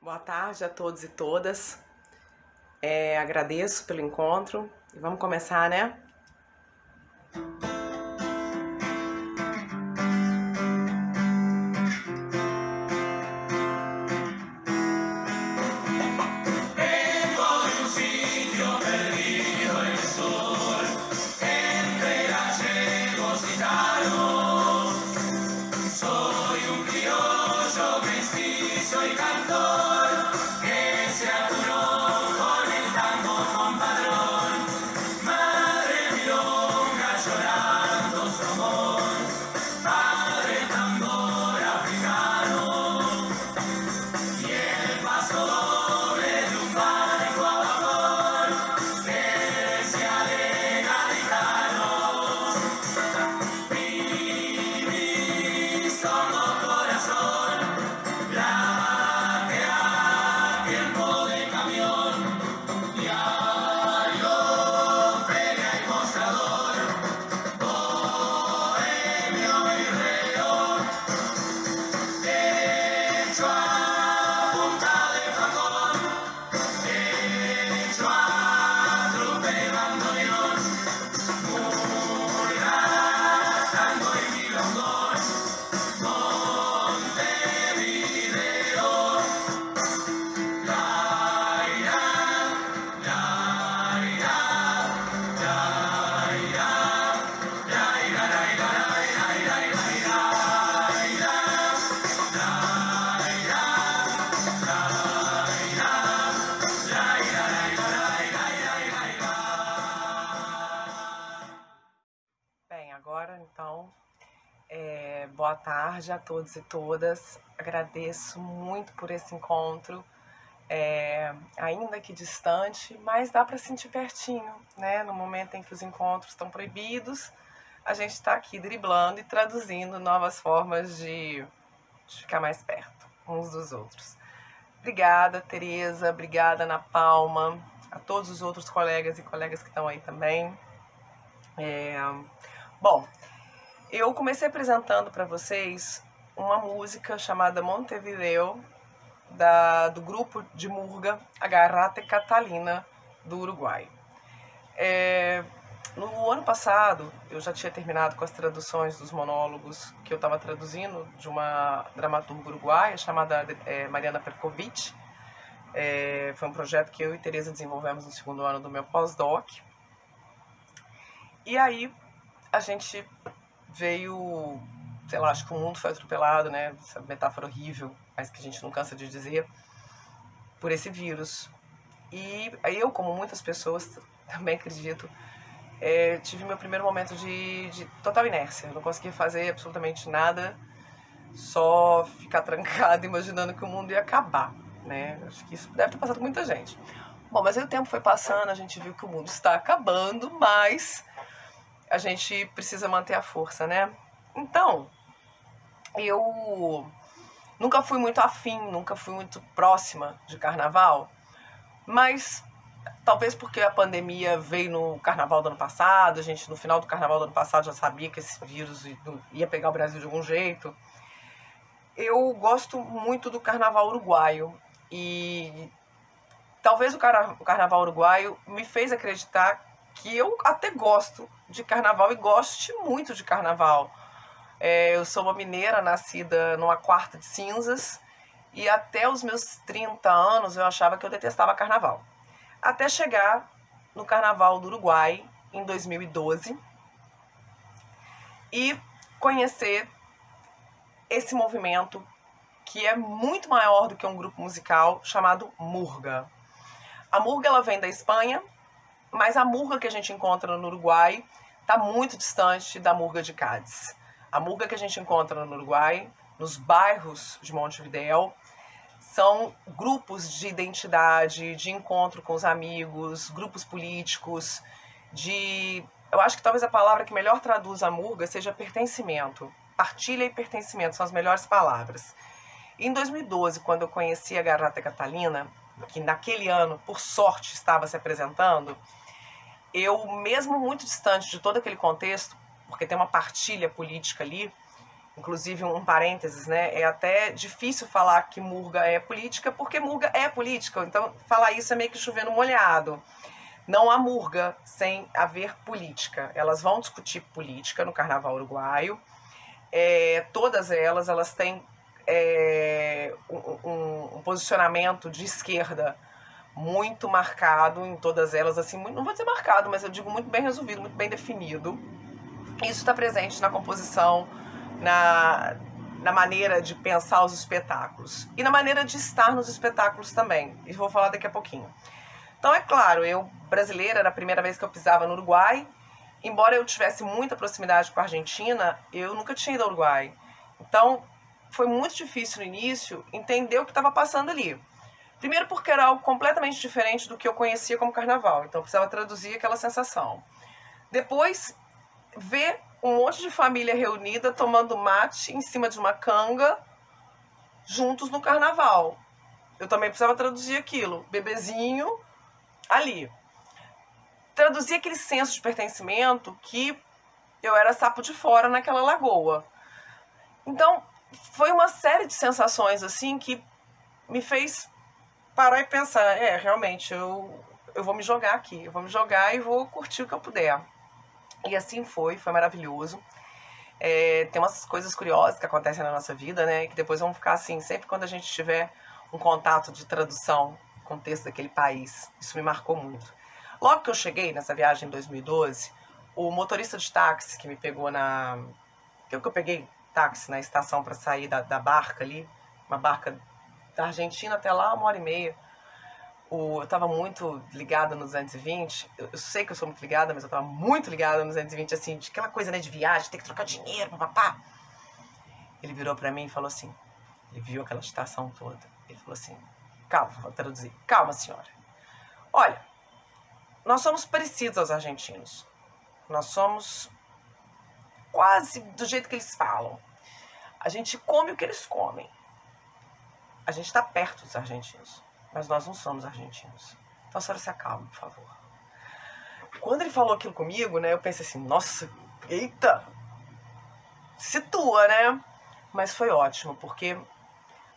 Boa tarde a todos e todas. Agradeço pelo encontro e vamos começar, né? Bem, agora então, boa tarde a todos e todas. Agradeço muito por esse encontro, ainda que distante, mas dá para sentir pertinho, né? No momento em que os encontros estão proibidos, a gente está aqui driblando e traduzindo novas formas de ficar mais perto uns dos outros. Obrigada, Tereza, obrigada, Ana Palma, a todos os outros colegas e colegas que estão aí também. Bom, eu comecei apresentando para vocês uma música chamada Montevideo, do grupo de murga Agarrate Catalina, do Uruguai. No ano passado, eu já tinha terminado com as traduções dos monólogos que eu estava traduzindo de uma dramaturga uruguaia chamada Mariana Perkovic. Foi um projeto que eu e Tereza desenvolvemos no segundo ano do meu pós-doc. E aí a gente veio, sei lá, acho que o mundo foi atropelado, né? Essa metáfora horrível, mas que a gente não cansa de dizer, por esse vírus. E eu, como muitas pessoas, também acredito, tive meu primeiro momento de total inércia. Eu não conseguia fazer absolutamente nada, só ficar trancada imaginando que o mundo ia acabar, né? Acho que isso deve ter passado com muita gente. Bom, mas aí o tempo foi passando, a gente viu que o mundo está acabando, mas a gente precisa manter a força, né? Então, eu nunca fui muito afim, nunca fui muito próxima de carnaval, mas talvez porque a pandemia veio no carnaval do ano passado, a gente no final do carnaval do ano passado já sabia que esse vírus ia pegar o Brasil de algum jeito. Eu gosto muito do carnaval uruguaio e talvez o carnaval uruguaio me fez acreditar que eu até gosto de carnaval e goste muito de carnaval. Eu sou uma mineira nascida numa quarta de cinzas e até os meus 30 anos eu achava que eu detestava carnaval. Até chegar no Carnaval do Uruguai, em 2012, e conhecer esse movimento que é muito maior do que um grupo musical chamado murga. A murga ela vem da Espanha, mas a murga que a gente encontra no Uruguai está muito distante da murga de Cádiz. A murga que a gente encontra no Uruguai, nos bairros de Montevideo, são grupos de identidade, de encontro com os amigos, grupos políticos, eu acho que talvez a palavra que melhor traduz a murga seja pertencimento. Partilha e pertencimento são as melhores palavras. Em 2012, quando eu conheci a Agarrate Catalina, que naquele ano, por sorte, estava se apresentando, eu, mesmo muito distante de todo aquele contexto, porque tem uma partilha política ali, Inclusive, um parênteses, né? É até difícil falar que Murga é política, porque Murga é política. Então, falar isso é meio que chover no molhado. Não há Murga sem haver política. Elas vão discutir política no Carnaval uruguaio. Todas elas têm um posicionamento de esquerda muito marcado em todas elas, assim, não vou dizer marcado, mas eu digo muito bem resolvido, muito bem definido. Isso está presente na composição, na maneira de pensar os espetáculos e na maneira de estar nos espetáculos também. E vou falar daqui a pouquinho. Então, é claro, eu, brasileira, era a primeira vez que eu pisava no Uruguai. Embora eu tivesse muita proximidade com a Argentina, eu nunca tinha ido ao Uruguai. Então, foi muito difícil no início entender o que estava passando ali. Primeiro porque era algo completamente diferente do que eu conhecia como carnaval. Então, eu precisava traduzir aquela sensação. Depois, ver um monte de família reunida tomando mate em cima de uma canga, juntos no carnaval. Eu também precisava traduzir aquilo. Bebezinho ali. Traduzir aquele senso de pertencimento que eu era sapo de fora naquela lagoa. Então, foi uma série de sensações assim que me fez parar e pensar, realmente, eu vou me jogar aqui, eu vou me jogar e vou curtir o que eu puder. E assim foi maravilhoso. Tem umas coisas curiosas que acontecem na nossa vida, né, que depois vão ficar assim, sempre quando a gente tiver um contato de tradução com o texto daquele país. Isso me marcou muito. Logo que eu cheguei nessa viagem em 2012, o motorista de táxi que me pegou que eu peguei táxi na estação para sair da barca ali, uma barca da Argentina até lá, 1h30. Eu estava muito ligada no 220. Eu sei que eu sou muito ligada, mas eu estava muito ligada no 220, assim, de aquela coisa, né, de viagem, ter que trocar dinheiro, papapá. Ele virou para mim e falou assim, ele viu aquela estação toda, ele falou assim, calma, vou traduzir, calma, senhora. Olha, nós somos parecidos aos argentinos. Nós somos quase do jeito que eles falam. A gente come o que eles comem. A gente está perto dos argentinos, mas nós não somos argentinos. Então a senhora se acalme, por favor. Quando ele falou aquilo comigo, né, eu pensei assim, nossa, eita, situa, né? Mas foi ótimo, porque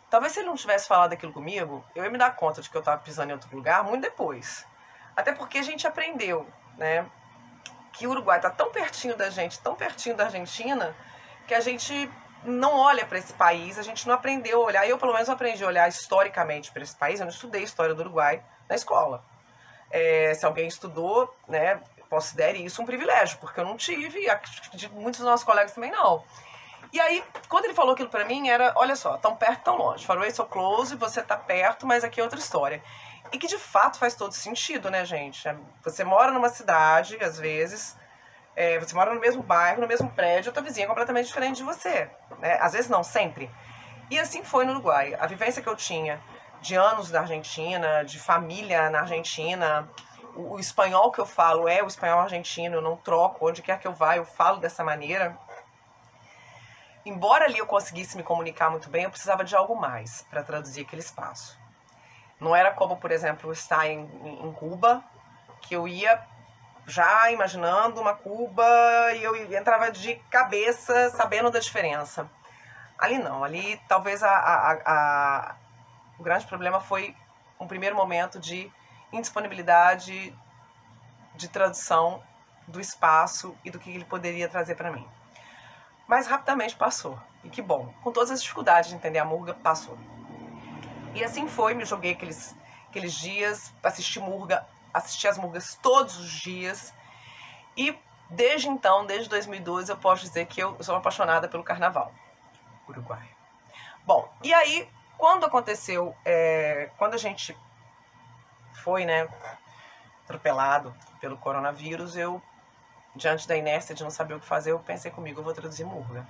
talvez se ele não tivesse falado aquilo comigo, eu ia me dar conta de que eu estava pisando em outro lugar muito depois. Até porque a gente aprendeu, né, que o Uruguai está tão pertinho da gente, tão pertinho da Argentina, que a gente não olha para esse país, a gente não aprendeu a olhar. Eu, pelo menos, aprendi a olhar historicamente para esse país. Eu não estudei história do Uruguai na escola. Se alguém estudou, né, considere isso um privilégio, porque eu não tive, e acredito que muitos dos nossos colegas também não. E aí, quando ele falou aquilo pra mim, era, olha só, tão perto, tão longe. Far away, so close, você tá perto, mas aqui é outra história. E que de fato faz todo sentido, né, gente? Você mora numa cidade, às vezes, você mora no mesmo bairro, no mesmo prédio, a tua vizinha é completamente diferente de você, né? Às vezes não, sempre. E assim foi no Uruguai. A vivência que eu tinha de anos na Argentina, de família na Argentina, o espanhol que eu falo é o espanhol argentino, eu não troco, onde quer que eu vá, eu falo dessa maneira. Embora ali eu conseguisse me comunicar muito bem, eu precisava de algo mais para traduzir aquele espaço. Não era como, por exemplo, estar em Cuba, que eu ia já imaginando uma Cuba e eu entrava de cabeça sabendo da diferença. Ali não, ali talvez o grande problema foi um primeiro momento de indisponibilidade de tradução do espaço e do que ele poderia trazer para mim. Mas rapidamente passou, e que bom, com todas as dificuldades de entender a Murga, passou. E assim foi, me joguei aqueles dias, assisti as Murgas todos os dias, e desde então, desde 2012, eu posso dizer que eu sou apaixonada pelo carnaval uruguaio. Bom, e aí, quando aconteceu, quando a gente foi, né, atropelado pelo coronavírus, eu, diante da inércia de não saber o que fazer, eu pensei comigo, eu vou traduzir Murga.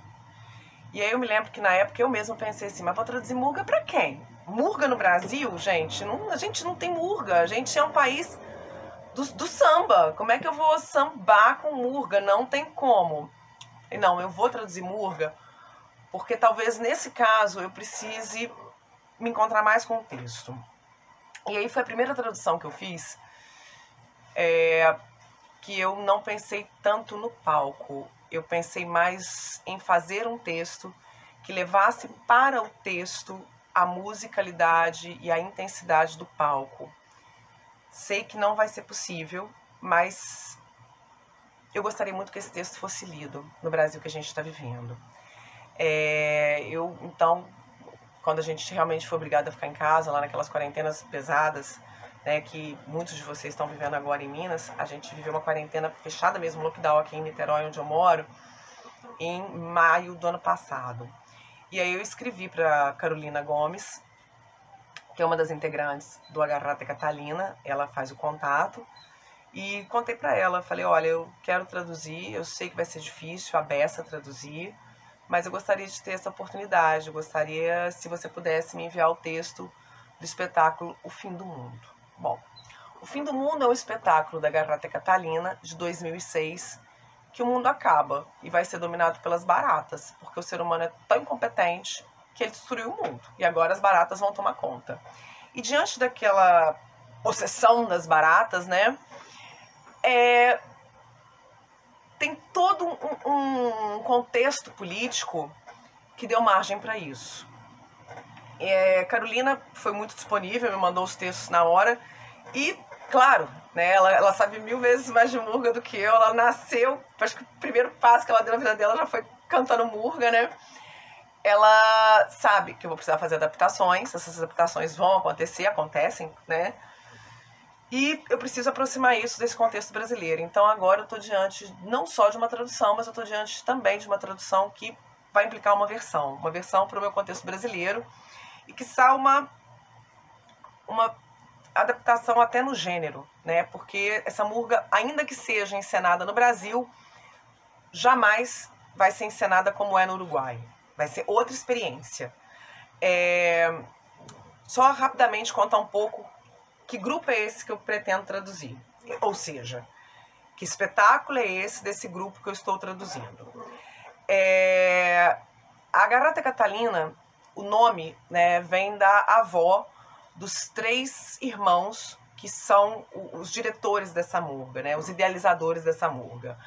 E aí eu me lembro que na época eu mesma pensei assim, mas vou traduzir Murga pra quem? Murga no Brasil, gente? A gente não tem Murga, a gente é um país do samba. Como é que eu vou sambar com Murga? Não tem como. E não, eu vou traduzir Murga porque talvez nesse caso eu precise me encontrar mais com o texto. E aí foi a primeira tradução que eu fiz, que eu não pensei tanto no palco. Eu pensei mais em fazer um texto que levasse para o texto a musicalidade e a intensidade do palco. Sei que não vai ser possível, mas eu gostaria muito que esse texto fosse lido no Brasil que a gente está vivendo. Então, quando a gente realmente foi obrigado a ficar em casa, lá naquelas quarentenas pesadas, né, que muitos de vocês estão vivendo agora em Minas, a gente viveu uma quarentena fechada mesmo, lockdown aqui em Niterói, onde eu moro, em maio do ano passado. E aí eu escrevi para Carolina Gomes, que é uma das integrantes do Agarrate Catalina, ela faz o contato, e contei para ela, falei, olha, eu quero traduzir, eu sei que vai ser difícil a beça traduzir, mas eu gostaria de ter essa oportunidade, eu gostaria se você pudesse me enviar o texto do espetáculo O Fim do Mundo. Bom, O Fim do Mundo é um espetáculo da Agarrate Catalina, de 2006, que o mundo acaba e vai ser dominado pelas baratas, porque o ser humano é tão incompetente que ele destruiu o mundo, e agora as baratas vão tomar conta. E diante daquela possessão das baratas, né, tem todo um contexto político que deu margem para isso. Carolina foi muito disponível, me mandou os textos na hora e, claro, né, ela sabe 1000 vezes mais de Murga do que eu. Ela nasceu, acho que o primeiro passo que ela deu na vida dela já foi cantando Murga, né? Ela sabe que eu vou precisar fazer adaptações, essas adaptações vão acontecer, acontecem, né? E eu preciso aproximar isso desse contexto brasileiro. Então agora eu estou diante não só de uma tradução, mas eu estou diante também de uma tradução que vai implicar uma versão para o meu contexto brasileiro e que quiçá uma adaptação até no gênero, né? Porque essa Murga, ainda que seja encenada no Brasil, jamais vai ser encenada como é no Uruguai. Vai ser outra experiência. Só rapidamente contar um pouco que grupo é esse que eu pretendo traduzir. Ou seja, que espetáculo é esse desse grupo que eu estou traduzindo. A Agarrate Catalina, o nome, né, vem da avó dos 3 irmãos que são os diretores dessa Murga, né, os idealizadores dessa Murga.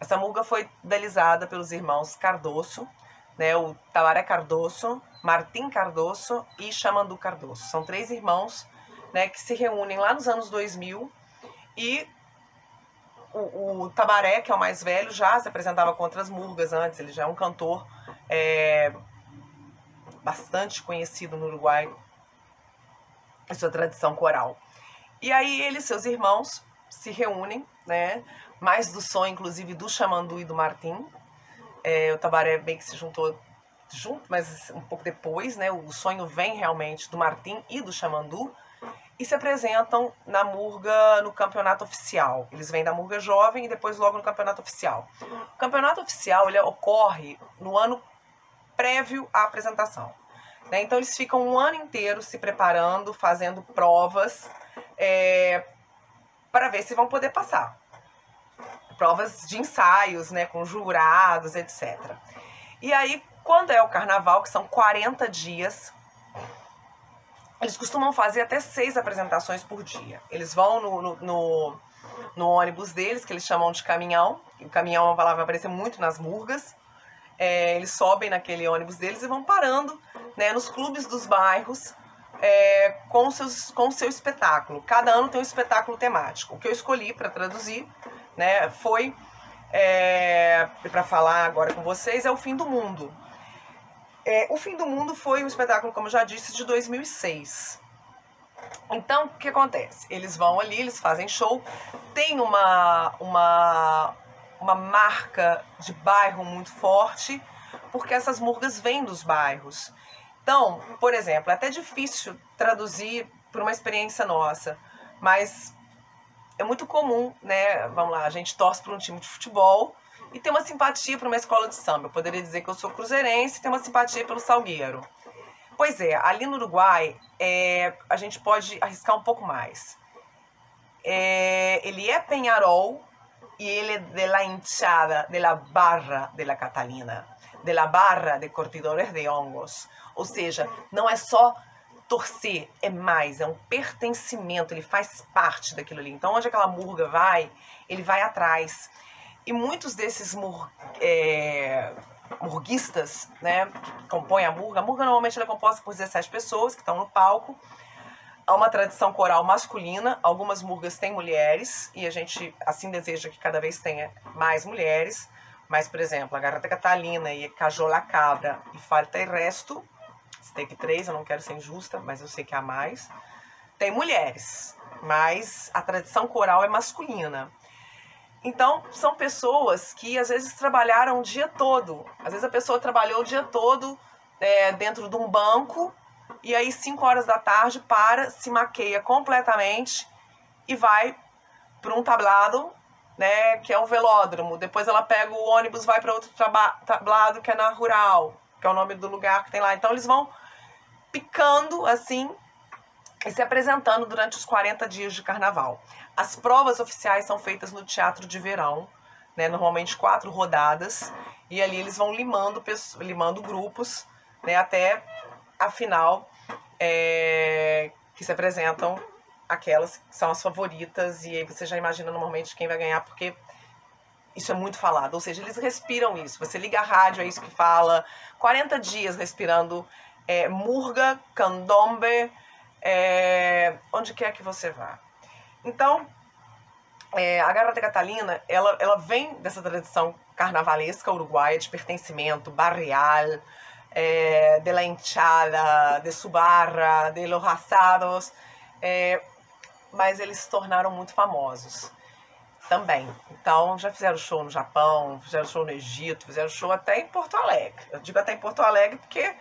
Essa Murga foi idealizada pelos irmãos Cardoso, né, o Tabaré Cardoso, Martim Cardoso e Chamandu Cardoso. São 3 irmãos, né, que se reúnem lá nos anos 2000 e o Tabaré, que é o mais velho, já se apresentava com outras Murgas antes, ele já é um cantor bastante conhecido no Uruguai, a sua tradição coral. E aí ele e seus irmãos se reúnem, né, mais do som, inclusive, do Chamandu e do Martim. O Tabaré bem que se juntou junto, mas um pouco depois, né, o sonho vem realmente do Martim e do Chamandu, e se apresentam na Murga no campeonato oficial. Eles vêm da Murga Jovem e depois logo no campeonato oficial. O campeonato oficial ele ocorre no ano prévio à apresentação, né? Então eles ficam um ano inteiro se preparando, fazendo provas para ver se vão poder passar. Provas de ensaios, né, com jurados, etc. E aí, quando é o carnaval, que são 40 dias, eles costumam fazer até 6 apresentações por dia. Eles vão no ônibus deles, que eles chamam de caminhão. O caminhão é uma palavra que vai aparecer muito nas Murgas. Eles sobem naquele ônibus deles e vão parando, né, nos clubes dos bairros com o seu espetáculo. Cada ano tem um espetáculo temático. O que eu escolhi para traduzir, né, foi, para falar agora com vocês, é O Fim do Mundo. O Fim do Mundo foi um espetáculo, como eu já disse, de 2006. Então, o que acontece? Eles vão ali, eles fazem show, tem uma marca de bairro muito forte, porque essas Murgas vêm dos bairros. Então, por exemplo, é até difícil traduzir por uma experiência nossa, mas é muito comum, né? Vamos lá, a gente torce para um time de futebol e tem uma simpatia por uma escola de samba. Eu poderia dizer que eu sou cruzeirense e tenho uma simpatia pelo Salgueiro. Pois é, ali no Uruguai, a gente pode arriscar um pouco mais. Ele é Peñarol e ele é de la hinchada, de la barra de la Catalina, de la barra de Curtidores de Hongos. Ou seja, não é só torcer, é mais, é um pertencimento, ele faz parte daquilo ali. Então, onde aquela Murga vai, ele vai atrás. E muitos desses murguistas, né, que compõem a murga. A murga normalmente ela é composta por 17 pessoas que estão no palco. Há uma tradição coral masculina, algumas murgas têm mulheres, e a gente assim deseja que cada vez tenha mais mulheres. Mas, por exemplo, a Garota Catalina e Cajola Cabra e Falta e Resto, Stake 3, eu não quero ser injusta, mas eu sei que há mais, tem mulheres, mas a tradição coral é masculina. Então, são pessoas que às vezes trabalharam o dia todo. Às vezes a pessoa trabalhou o dia todo dentro de um banco, e aí 5 horas da tarde se maqueia completamente e vai para um tablado, né, que é o velódromo. Depois ela pega o ônibus, vai para outro tablado que é na Rural, que é o nome do lugar que tem lá. Então eles vão picando assim e se apresentando durante os 40 dias de carnaval. As provas oficiais são feitas no Teatro de Verão, né, normalmente 4 rodadas, e ali eles vão limando grupos, né, até a final, que se apresentam aquelas que são as favoritas, e aí você já imagina normalmente quem vai ganhar, porque isso é muito falado, ou seja, eles respiram isso. Você liga a rádio, é isso que fala. 40 dias respirando murga, candombe, onde quer que você vá. Então, a Garota Catalina, ela vem dessa tradição carnavalesca uruguaia, de pertencimento, barrial, de la hinchada, de su barra, de los asados, mas eles se tornaram muito famosos também. Então, já fizeram show no Japão, fizeram show no Egito, fizeram show até em Porto Alegre. Eu digo até em Porto Alegre porque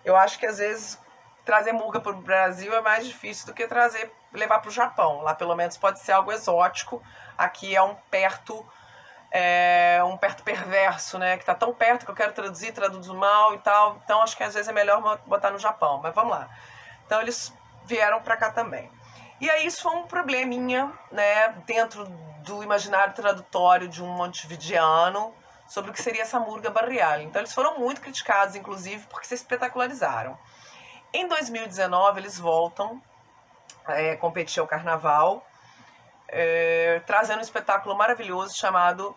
eu acho que às vezes trazer murga para o Brasil é mais difícil do que levar para o Japão. Lá pelo menos pode ser algo exótico. Aqui é um perto perverso, né? Que está tão perto que eu quero traduzo mal e tal. Então acho que às vezes é melhor botar no Japão. Mas vamos lá. Então eles vieram para cá também. E aí isso foi um probleminha, né? Dentro do imaginário tradutório de um montevideano sobre o que seria essa murga barrial. Então eles foram muito criticados, inclusive, porque se espetacularizaram. Em 2019 eles voltam a competir ao carnaval, trazendo um espetáculo maravilhoso chamado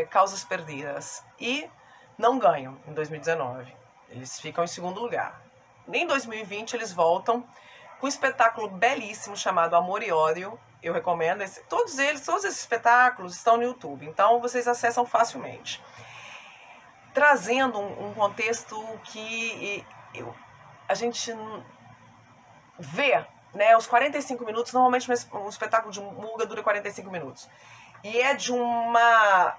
Causas Perdidas. E não ganham em 2019. Eles ficam em segundo lugar. Em 2020 eles voltam com um espetáculo belíssimo chamado Amor e Ódio. Eu recomendo. Todos esses espetáculos estão no YouTube, então vocês acessam facilmente. Trazendo um contexto que a gente vê, né, os 45 minutos, normalmente um espetáculo de murga dura 45 minutos. E é de uma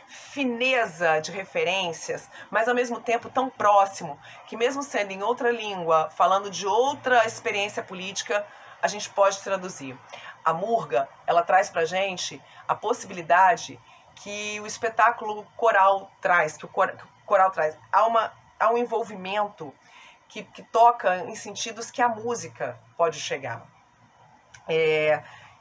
fineza de referências, mas ao mesmo tempo tão próximo, que mesmo sendo em outra língua, falando de outra experiência política, a gente pode traduzir. A murga, ela traz pra gente a possibilidade que o espetáculo coral traz, que o coral traz. Há um envolvimento que toca em sentidos que a música pode chegar.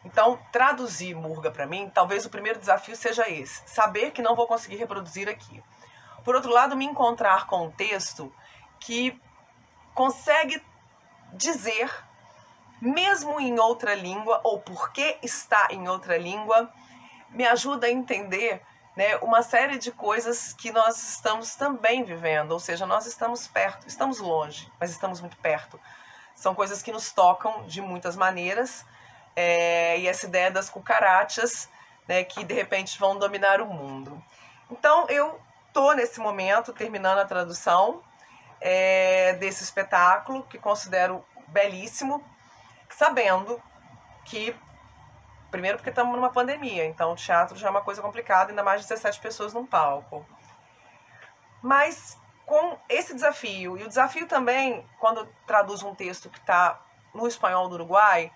Então, traduzir murga para mim, talvez o primeiro desafio seja esse. Saber que não vou conseguir reproduzir aqui. Por outro lado, me encontrar com um texto que consegue dizer, mesmo em outra língua, ou porque está em outra língua, me ajuda a entender, né, uma série de coisas que nós estamos também vivendo. Ou seja, nós estamos perto, estamos longe, mas estamos muito perto. São coisas que nos tocam de muitas maneiras. E essa ideia das cucarachas, né, que de repente vão dominar o mundo. Então eu estou nesse momento terminando a tradução desse espetáculo, que considero belíssimo, sabendo que, primeiro porque estamos numa pandemia, então o teatro já é uma coisa complicada, ainda mais 17 pessoas num palco. Mas com esse desafio, e o desafio também, quando eu traduzo um texto que está no espanhol do Uruguai,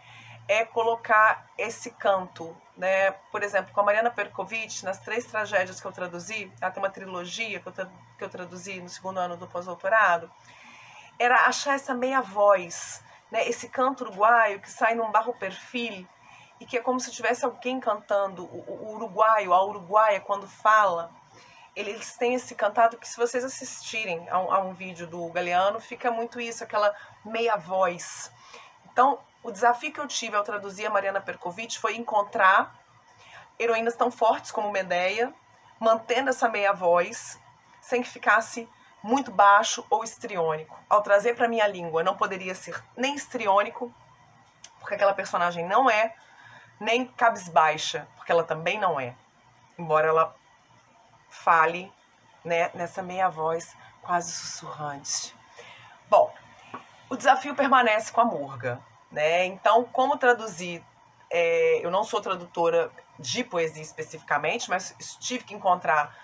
é colocar esse canto, né? Por exemplo, com a Mariana Perkovic, nas 3 tragédias que eu traduzi, ela tem uma trilogia que eu traduzi no 2º ano do pós-doutorado, era achar essa meia voz, né? Esse canto uruguaio que sai num barro perfil e que é como se tivesse alguém cantando. O uruguaio, a uruguaia, quando fala, eles têm esse cantado que, se vocês assistirem a um vídeo do Galeano, fica muito isso, aquela meia voz. Então, o desafio que eu tive ao traduzir a Mariana Perkovic foi encontrar heroínas tão fortes como Medea, mantendo essa meia voz, sem que ficasse muito baixo ou histriônico. Ao trazer para minha língua, não poderia ser nem histriônico, porque aquela personagem não é, nem cabisbaixa, porque ela também não é. Embora ela fale, né, nessa meia voz quase sussurrante. Bom, o desafio permanece com a Murga, né? Então, como traduzir? Eu não sou tradutora de poesia especificamente, mas tive que encontrar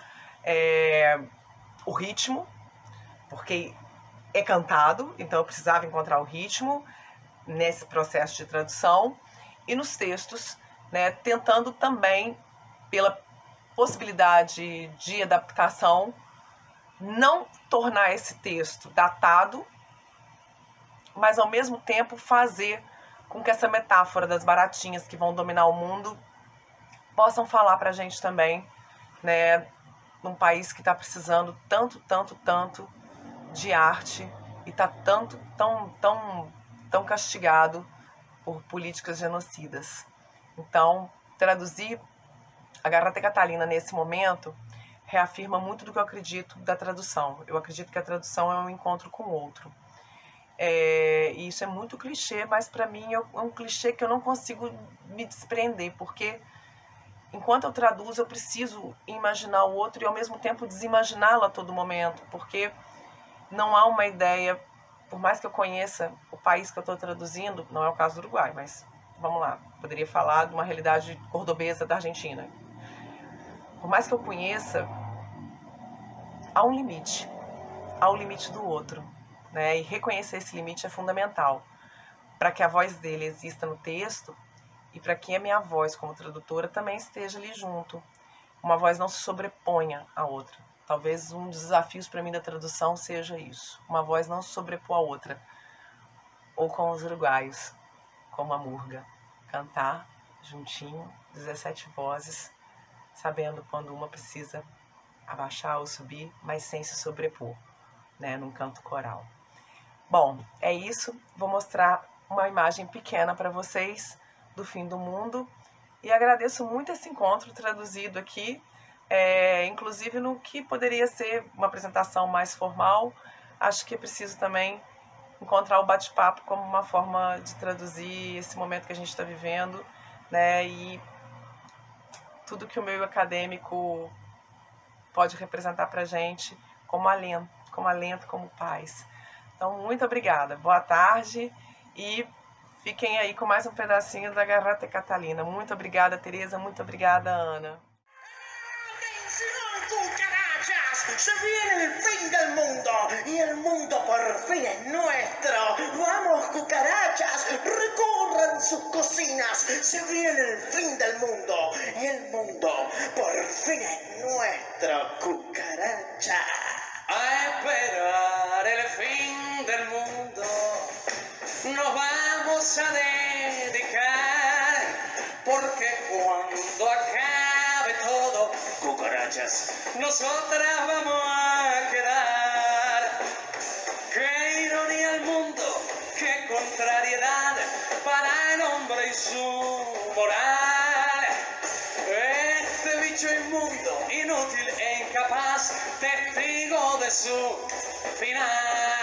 o ritmo, porque é cantado, então eu precisava encontrar o ritmo nesse processo de tradução, e nos textos, né, tentando também, pela possibilidade de adaptação, não tornar esse texto datado, mas ao mesmo tempo fazer com que essa metáfora das baratinhas que vão dominar o mundo possam falar pra gente também, né, num país que está precisando tanto de arte e está tão castigado por políticas genocidas. Então, traduzir a Garrata Catalina nesse momento reafirma muito do que eu acredito da tradução. Eu acredito que a tradução é um encontro com o outro. E isso é muito clichê, mas para mim é um clichê que eu não consigo me desprender, porque enquanto eu traduzo eu preciso imaginar o outro e ao mesmo tempo desimaginá-lo a todo momento, porque não há uma ideia, por mais que eu conheça o país que eu estou traduzindo, não é o caso do Uruguai, mas vamos lá, poderia falar de uma realidade cordobesa da Argentina. Por mais que eu conheça, há um limite do outro, né? E reconhecer esse limite é fundamental para que a voz dele exista no texto e para que a minha voz como tradutora também esteja ali junto. Uma voz não se sobreponha à outra. Talvez um dos desafios para mim da tradução seja isso. Uma voz não se sobrepor à outra. Ou com os uruguaios, como a Murga. Cantar juntinho, 17 vozes, sabendo quando uma precisa abaixar ou subir, mas sem se sobrepor, né, num canto coral. Bom, é isso. Vou mostrar uma imagem pequena para vocês do fim do mundo. E agradeço muito esse encontro traduzido aqui, inclusive no que poderia ser uma apresentação mais formal. Acho que é preciso também encontrar o bate-papo como uma forma de traduzir esse momento que a gente está vivendo, né? E tudo que o meio acadêmico pode representar para a gente como alento, como paz. Então, muito obrigada. Boa tarde e fiquem aí com mais um pedacinho da Garrata Catalina. Muito obrigada, Tereza. Muito obrigada, Ana. Se viene el fin del mundo y el mundo por fin es nuestro. Vamos, cucarachas, recorran sus cocinas. Se viene el fin del mundo y el mundo por fin es nuestro, cucaracha. A esperar el fin del mundo nos vamos a dedicar, porque cuando acabe todo, cucarachas, nosotras vamos a quedar. Qué ironía el mundo, qué contrariedad para el hombre y su moral. Este bicho inmundo, inútil e incapaz, testigo de su final.